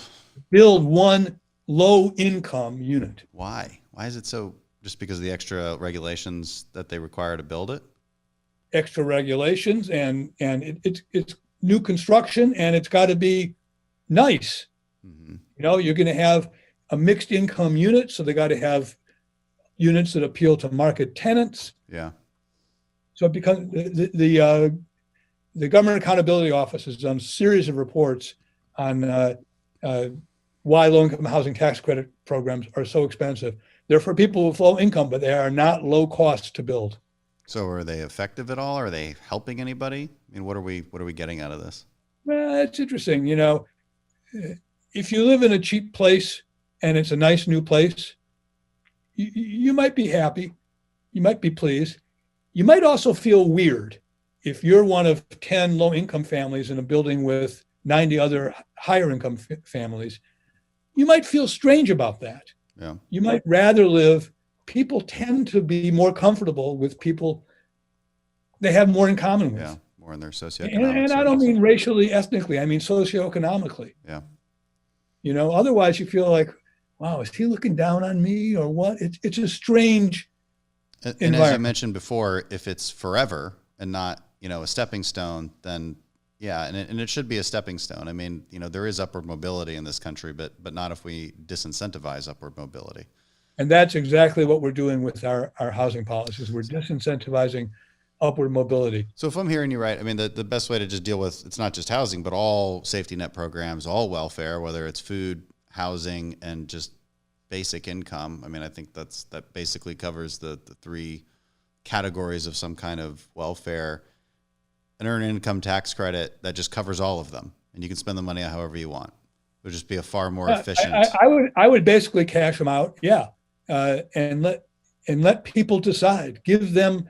Build one low-income unit. Why? Why is it so? Just because of the extra regulations that they require to build it? Extra regulations, and it's new construction, and it's got to be nice. Mm-hmm. You're going to have a mixed income unit, so they got to have units that appeal to market tenants. Yeah. So it becomes the Government Accountability Office has done a series of reports on why low-income housing tax credit programs are so expensive. They're for people with low income, but they are not low cost to build. So are they effective at all? Are they helping anybody? What are we getting out of this? Well, it's interesting. If you live in a cheap place and it's a nice new place, you might be happy. You might be pleased. You might also feel weird if you're one of 10 low-income families in a building with 90 other higher-income families. You might feel strange about that. Yeah. You might rather live. People tend to be more comfortable with people they have more in common with. Yeah, more in their socioeconomic. And I don't mean racially, ethnically. I mean socioeconomically. Yeah. Otherwise you feel like, wow, is he looking down on me or what? It's a strange and as you mentioned before, if it's forever and not, a stepping stone, then yeah, and it should be a stepping stone. There is upward mobility in this country, but not if we disincentivize upward mobility. And that's exactly what we're doing with our housing policies. We're disincentivizing upward mobility. So if I'm hearing you right, the best way to just deal with, it's not just housing, but all safety net programs, all welfare, whether it's food, housing, and just basic income. I think that basically covers the three categories of some kind of welfare. An earned income tax credit that just covers all of them, and you can spend the money however you want. It would just be a far more efficient. I would basically cash them out, and let people decide. Give them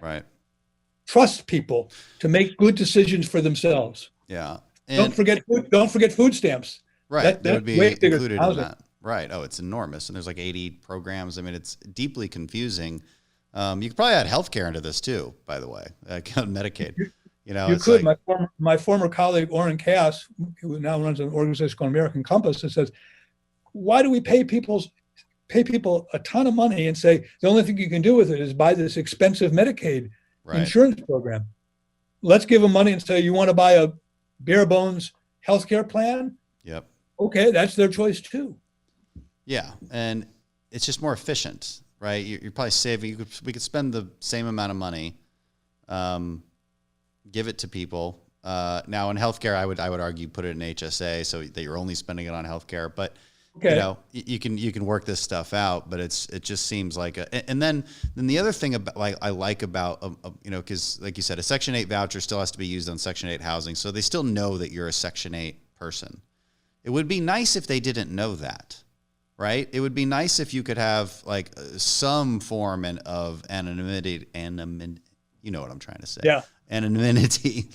trust people to make good decisions for themselves. Yeah, and don't forget food stamps. Right, that would be included in that. Right. Oh, it's enormous, and there's like 80 programs. It's deeply confusing. You could probably add healthcare into this too, by the way, Medicaid. You know, You it's could. like, My former colleague, Orrin Cass, who now runs an organization called American Compass, that says, why do we pay people a ton of money and say the only thing you can do with it is buy this expensive Medicaid right. insurance program? Let's give them money and say, you want to buy a bare bones healthcare plan? Yep. Okay, that's their choice too. Yeah, and it's just more efficient, right? You're probably saving. We could spend the same amount of money, give it to people. Now in healthcare, I would argue put it in HSA so that you're only spending it on healthcare. But okay. you know, you can work this stuff out. But it just seems like and then the other thing about I like about you know, because like you said, a Section 8 voucher still has to be used on Section 8 housing, so they still know that you're a Section 8 person. It would be nice if they didn't know that. Right? It would be nice if you could have like some form of anonymity, you know what I'm trying to say. Yeah. Anonymity.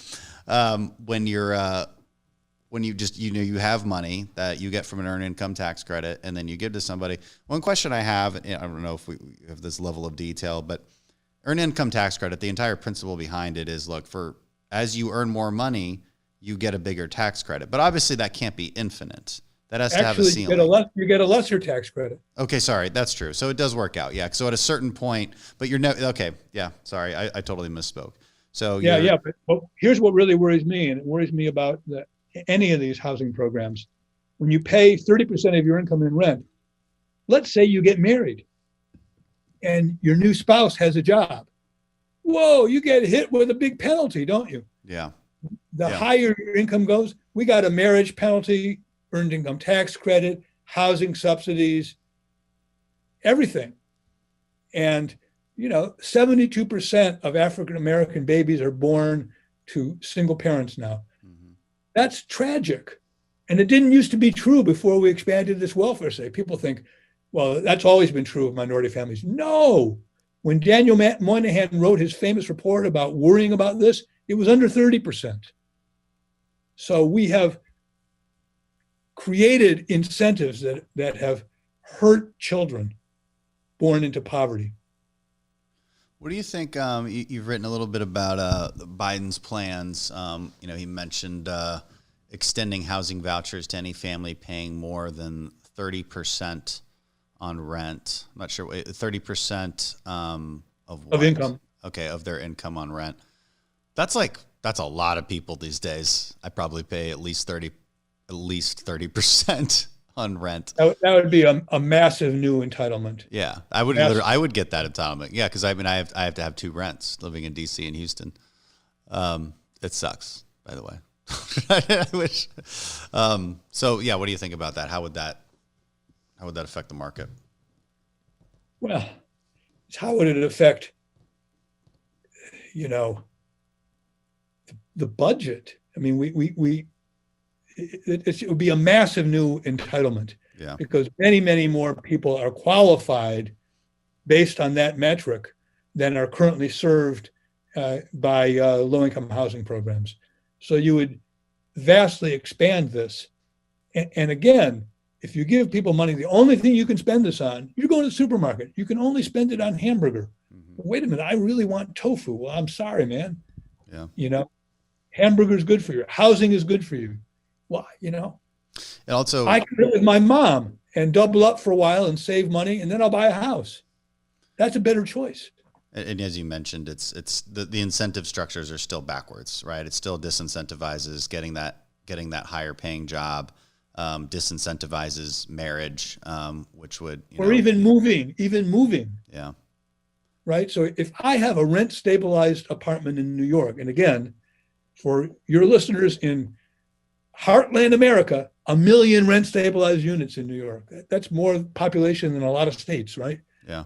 When you just, you know, you have money that you get from an earned income tax credit and then you give to somebody. One question I have, and I don't know if we have this level of detail, but earned income tax credit, the entire principle behind it is, look, as you earn more money, you get a bigger tax credit. But obviously that can't be infinite. That has to have a ceiling. You get a lesser tax credit. Okay, sorry, that's true. So it does work out, yeah. So at a certain point, but you're okay, yeah. Sorry, I totally misspoke. So yeah. But here's what really worries me, and it worries me about any of these housing programs. When you pay 30% of your income in rent, let's say you get married, and your new spouse has a job. Whoa, you get hit with a big penalty, don't you? Yeah. The higher your income goes, we got a marriage penalty, earned income tax credit, housing subsidies, everything. And, you know, 72% of African-American babies are born to single parents now. Mm-hmm. That's tragic. And it didn't used to be true before we expanded this welfare state. People think, well, that's always been true of minority families. No. When Daniel Moynihan wrote his famous report about worrying about this, it was under 30%. So we have created incentives that have hurt children born into poverty. What do you think? You've written a little bit about Biden's plans. You know, he mentioned extending housing vouchers to any family paying more than 30% on rent. I'm not sure, 30% of income. Okay, of their income on rent. That's a lot of people these days. I probably pay at least 30% on rent. That would be a massive new entitlement. Yeah, I would get that entitlement. Yeah, because I have to have two rents living in DC and Houston. It sucks, by the way. I wish. So yeah, what do you think about that? How would that affect the market? Well, how would it affect, you know, the budget? I mean, it would be a massive new entitlement. Yeah. Because many, many more people are qualified based on that metric than are currently served by low-income housing programs. So you would vastly expand this. And again, if you give people money, the only thing you can spend this on, you're going to the supermarket. You can only spend it on hamburger. Mm-hmm. Wait a minute, I really want tofu. Well, I'm sorry, man. Yeah. You know, hamburger is good for you. Housing is good for you. Why, you know? And also, I can live with my mom and double up for a while and save money, and then I'll buy a house. That's a better choice. And as you mentioned, it's the incentive structures are still backwards, right? It still disincentivizes getting that higher paying job, disincentivizes marriage, which would even moving. Yeah. Right. So if I have a rent stabilized apartment in New York, and again, for your listeners in Heartland America, 1 million rent stabilized units in New York. That's more population than a lot of states, right? Yeah.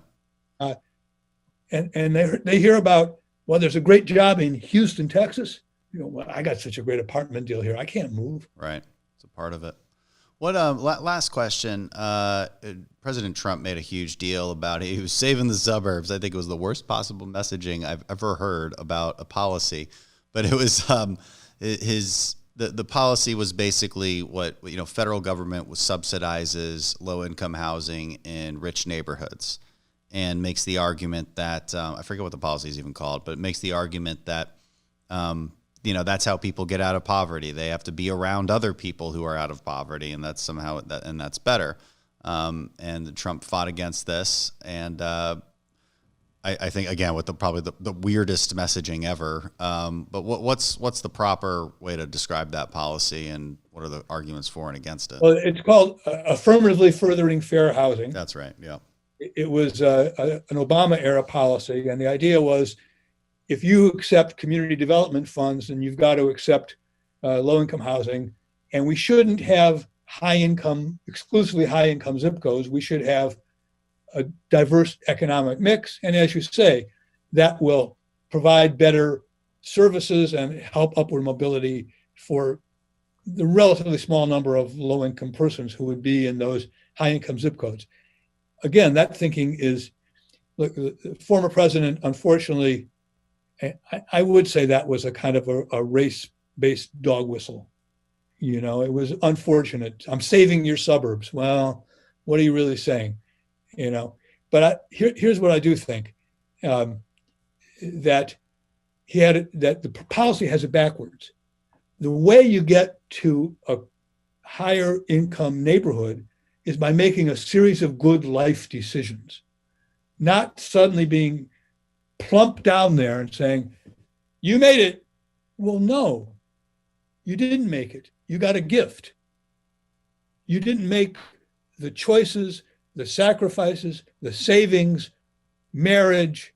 And they hear about, well, there's a great job in Houston, Texas. You know, well, I got such a great apartment deal here. I can't move. Right. It's a part of it. What last question. President Trump made a huge deal about it. He was saving the suburbs. I think it was the worst possible messaging I've ever heard about a policy. But it was the policy was basically what, you know, federal government subsidizes low income housing in rich neighborhoods, and makes the argument that I forget what the policy is even called, but it makes the argument that the that's how people get out of poverty. They have to be around other people who are out of poverty, and that's somehow and that's better. And Trump fought against this, and I think again with probably the weirdest messaging ever. But what's the proper way to describe that policy, and what are the arguments for and against it? Well, it's called affirmatively furthering fair housing. That's right. Yeah. It was an Obama era policy, and the idea was, if you accept community development funds, then you've got to accept low-income housing, and we shouldn't have exclusively high-income zip codes. We should have a diverse economic mix, and as you say, that will provide better services and help upward mobility for the relatively small number of low-income persons who would be in those high-income zip codes. Again, that thinking is, look, the former president, unfortunately, I would say that was a kind of a race-based dog whistle. It was unfortunate. I'm saving your suburbs. Well, what are you really saying? But here's what I do think, that the policy has it backwards. The way you get to a higher income neighborhood is by making a series of good life decisions, not suddenly being plumped down there and saying, you made it. Well, no, you didn't make it. You got a gift. You didn't make the choices, the sacrifices, the savings, marriage,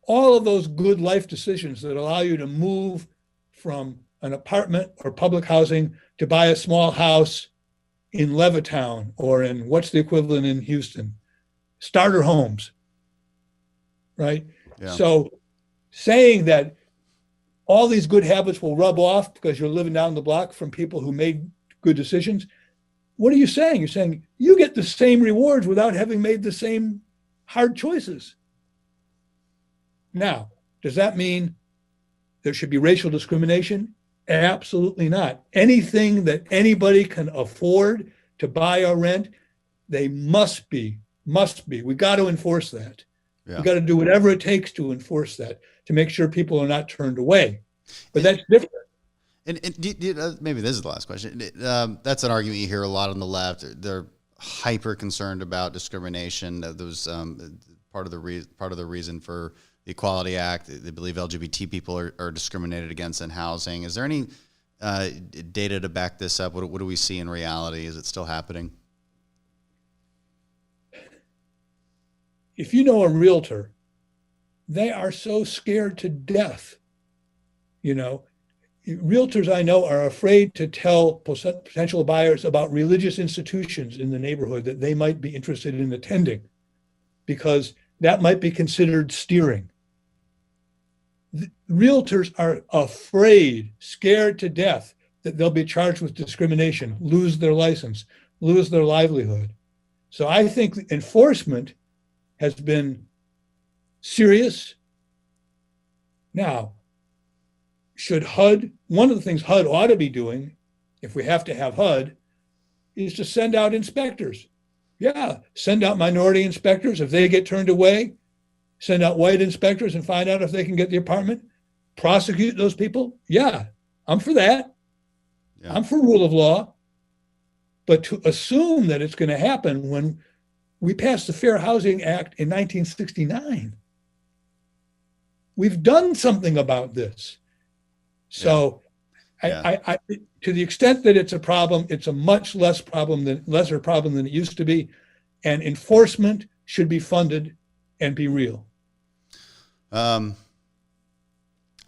all of those good life decisions that allow you to move from an apartment or public housing to buy a small house in Levittown, or in what's the equivalent in Houston, starter homes, right? Yeah. So saying that all these good habits will rub off because you're living down the block from people who made good decisions, what are you saying? You're saying you get the same rewards without having made the same hard choices. Now, does that mean there should be racial discrimination? Absolutely not. Anything that anybody can afford to buy or rent, they must be. We got to enforce that. Yeah. We got to do whatever it takes to enforce that, to make sure people are not turned away. But that's different. And maybe this is the last question. That's an argument you hear a lot on the left. They're hyper concerned about discrimination. That was part of the reason for the Equality Act. They believe LGBT people are discriminated against in housing. Is there any data to back this up? What do we see in reality? Is it still happening? If you know a realtor, they are so scared to death. Realtors I know are afraid to tell potential buyers about religious institutions in the neighborhood that they might be interested in attending, because that might be considered steering. Realtors are afraid, scared to death that they'll be charged with discrimination, lose their license, lose their livelihood. So I think enforcement has been serious. Now, should HUD, one of the things HUD ought to be doing, if we have to have HUD, is to send out inspectors. Yeah, send out minority inspectors. If they get turned away, send out white inspectors and find out if they can get the apartment. Prosecute those people. Yeah, I'm for that. Yeah. I'm for rule of law. But to assume that it's going to happen when we passed the Fair Housing Act in 1969, we've done something about this. So yeah. I to the extent that it's a problem, it's a much lesser problem than it used to be. And enforcement should be funded and be real. I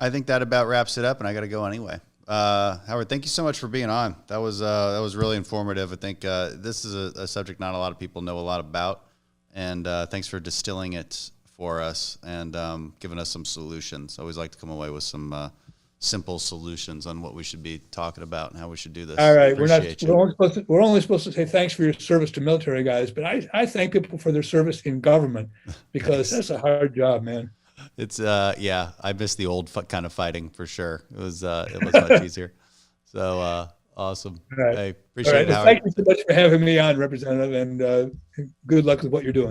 think that about wraps it up, and I got to go anyway. Howard, thank you so much for being on. That was really informative. I think this is a subject not a lot of people know a lot about, and thanks for distilling it for us and giving us some solutions. I always like to come away with some simple solutions on what we should be talking about and how we should do this. All right, we're only supposed to say thanks for your service to military guys, but I thank people for their service in government, because that's a hard job, man. It's I miss the old kind of fighting for sure. It was much easier. So awesome. All right. I appreciate it, Howard. Thank you so much for having me on, Representative, and good luck with what you're doing.